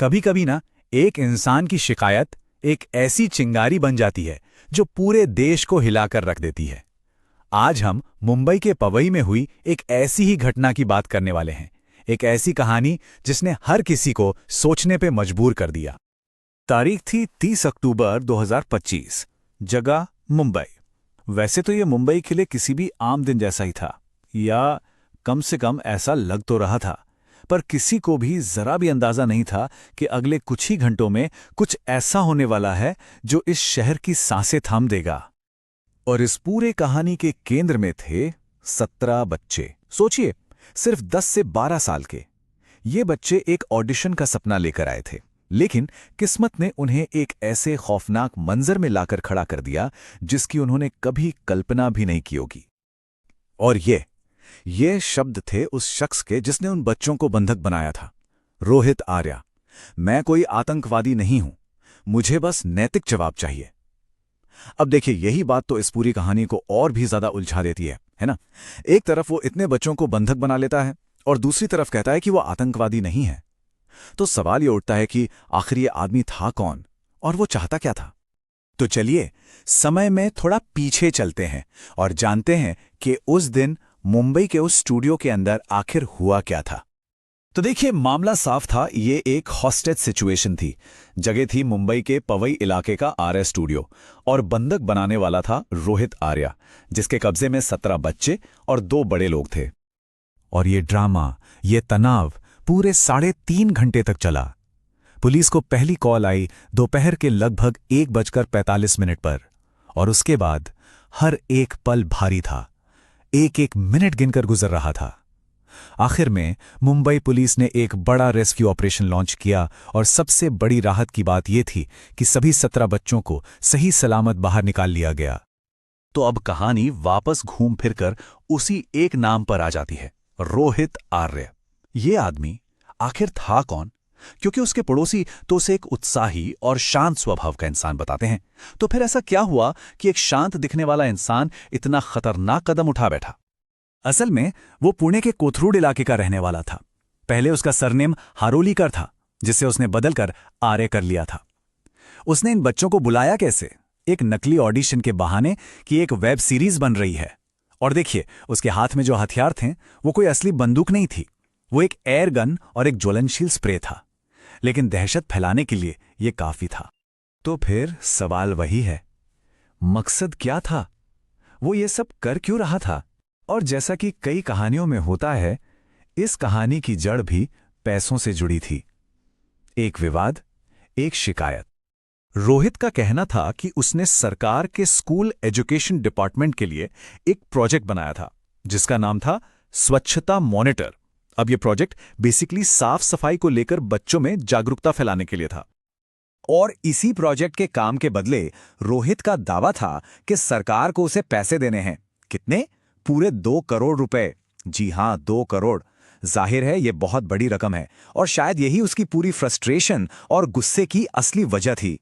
कभी कभी ना एक इंसान की शिकायत एक ऐसी चिंगारी बन जाती है जो पूरे देश को हिलाकर रख देती है। आज हम मुंबई के पवई में हुई एक ऐसी ही घटना की बात करने वाले हैं। एक ऐसी कहानी जिसने हर किसी को सोचने पे मजबूर कर दिया। तारीख थी 30 अक्टूबर 2025। जगह मुंबई। वैसे तो ये मुंबई के लिए किसी भी आम दिन जैसा ही था, या कम से कम ऐसा लग तो रहा था, पर किसी को भी जरा भी अंदाजा नहीं था कि अगले कुछ ही घंटों में कुछ ऐसा होने वाला है जो इस शहर की सांसें थाम देगा। और इस पूरे कहानी के केंद्र में थे 17 बच्चे। सोचिए, सिर्फ 10 से 12 साल के। ये बच्चे एक ऑडिशन का सपना लेकर आए थे, लेकिन किस्मत ने उन्हें एक ऐसे खौफनाक मंजर में लाकर खड़ा कर दिया जिसकी उन्होंने कभी कल्पना भी नहीं की होगी। और ये शब्द थे उस शख्स के जिसने उन बच्चों को बंधक बनाया था। रोहित आर्या। मैं कोई आतंकवादी नहीं हूं, मुझे बस नैतिक जवाब चाहिए। अब देखिए, यही बात तो इस पूरी कहानी को और भी ज्यादा उलझा देती है ना? एक तरफ वो इतने बच्चों को बंधक बना लेता है और दूसरी तरफ कहता है कि वो आतंकवादी नहीं है। तो सवाल ये उठता है कि आखिर ये आदमी था कौन और वो चाहता क्या था? तो चलिए समय में थोड़ा पीछे चलते हैं और जानते हैं कि उस दिन मुंबई के उस स्टूडियो के अंदर आखिर हुआ क्या था। तो देखिए, मामला साफ था। ये एक हॉस्टेज सिचुएशन थी। जगह थी मुंबई के पवई इलाके का आरएस स्टूडियो, और बंधक बनाने वाला था रोहित आर्या, जिसके कब्जे में 17 बच्चे और 2 बड़े लोग थे। और ये ड्रामा, ये तनाव पूरे 3.5 घंटे तक चला। पुलिस को पहली कॉल आई दोपहर के लगभग 1:45 पर, और उसके बाद हर एक पल भारी था। एक एक मिनट गिनकर गुजर रहा था। आखिर में मुंबई पुलिस ने एक बड़ा रेस्क्यू ऑपरेशन लॉन्च किया, और सबसे बड़ी राहत की बात यह थी कि सभी 17 बच्चों को सही सलामत बाहर निकाल लिया गया। तो अब कहानी वापस घूम फिरकर उसी एक नाम पर आ जाती है, रोहित आर्य। ये आदमी आखिर था कौन? क्योंकि उसके पड़ोसी तो उसे एक उत्साही और शांत स्वभाव का इंसान बताते हैं। तो फिर ऐसा क्या हुआ कि एक शांत दिखने वाला इंसान इतना खतरनाक कदम उठा बैठा? असल में वो पुणे के कोथरूड इलाके का रहने वाला था। पहले उसका सरनेम हारोलीकर था, जिसे उसने बदलकर आर्य कर लिया था। उसने इन बच्चों को बुलाया कैसे? एक नकली ऑडिशन के बहाने कि एक वेब सीरीज बन रही है। और देखिए, उसके हाथ में जो हथियार थे वो कोई असली बंदूक नहीं थी, वो एक एयर गन और एक ज्वलनशील स्प्रे था। लेकिन दहशत फैलाने के लिए यह काफी था। तो फिर सवाल वही है, मकसद क्या था? वो ये सब कर क्यों रहा था? और जैसा कि कई कहानियों में होता है, इस कहानी की जड़ भी पैसों से जुड़ी थी। एक विवाद, एक शिकायत। रोहित का कहना था कि उसने सरकार के स्कूल एजुकेशन डिपार्टमेंट के लिए एक प्रोजेक्ट बनाया था जिसका नाम था स्वच्छता मॉनिटर। अब यह प्रोजेक्ट बेसिकली साफ सफाई को लेकर बच्चों में जागरूकता फैलाने के लिए था। और इसी प्रोजेक्ट के काम के बदले रोहित का दावा था कि सरकार को उसे पैसे देने हैं। कितने? पूरे 2 करोड़ रुपए। जी हां, 2 करोड़। जाहिर है यह बहुत बड़ी रकम है, और शायद यही उसकी पूरी फ्रस्ट्रेशन और गुस्से की असली वजह थी।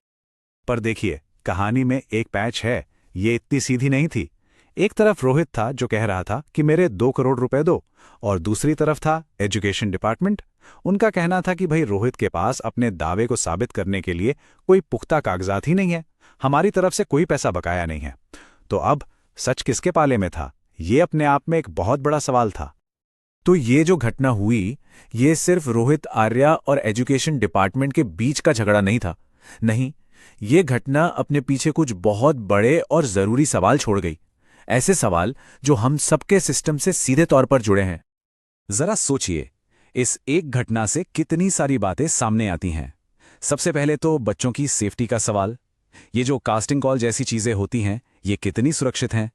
पर देखिए, कहानी में एक पैच है। ये इतनी सीधी नहीं थी। एक तरफ रोहित था जो कह रहा था कि मेरे 2 करोड़ रुपए दो, और दूसरी तरफ था एजुकेशन डिपार्टमेंट। उनका कहना था कि भाई, रोहित के पास अपने दावे को साबित करने के लिए कोई पुख्ता कागजात ही नहीं है, हमारी तरफ से कोई पैसा बकाया नहीं है। तो अब सच किसके पाले में था? ये अपने आप में एक बहुत बड़ा सवाल था। तो ये जो घटना हुई, ये सिर्फ रोहित आर्या और एजुकेशन डिपार्टमेंट के बीच का झगड़ा नहीं था। नहीं, ये घटना अपने पीछे कुछ बहुत बड़े और जरूरी सवाल छोड़ गई। ऐसे सवाल जो हम सबके सिस्टम से सीधे तौर पर जुड़े हैं। जरा सोचिए, इस एक घटना से कितनी सारी बातें सामने आती हैं। सबसे पहले तो बच्चों की सेफ्टी का सवाल। ये जो कास्टिंग कॉल जैसी चीजें होती हैं, ये कितनी सुरक्षित हैं?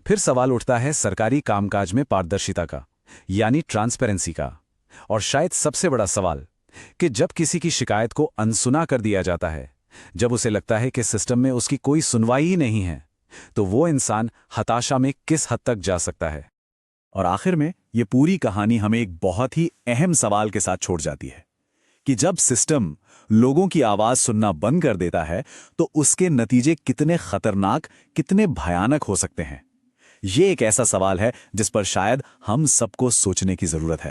फिर सवाल उठता है सरकारी कामकाज में पारदर्शिता का, यानी ट्रांसपेरेंसी का। और शायद सबसे बड़ा सवाल कि जब किसी की शिकायत को अनसुना कर दिया जाता है, जब उसे लगता है कि सिस्टम में उसकी कोई सुनवाई ही नहीं है, तो वो इंसान हताशा में किस हद तक जा सकता है। और आखिर में ये पूरी कहानी हमें एक बहुत ही अहम सवाल के साथ छोड़ जाती है कि जब सिस्टम लोगों की आवाज सुनना बंद कर देता है, तो उसके नतीजे कितने खतरनाक, कितने भयानक हो सकते हैं। ये एक ऐसा सवाल है जिस पर शायद हम सबको सोचने की जरूरत है।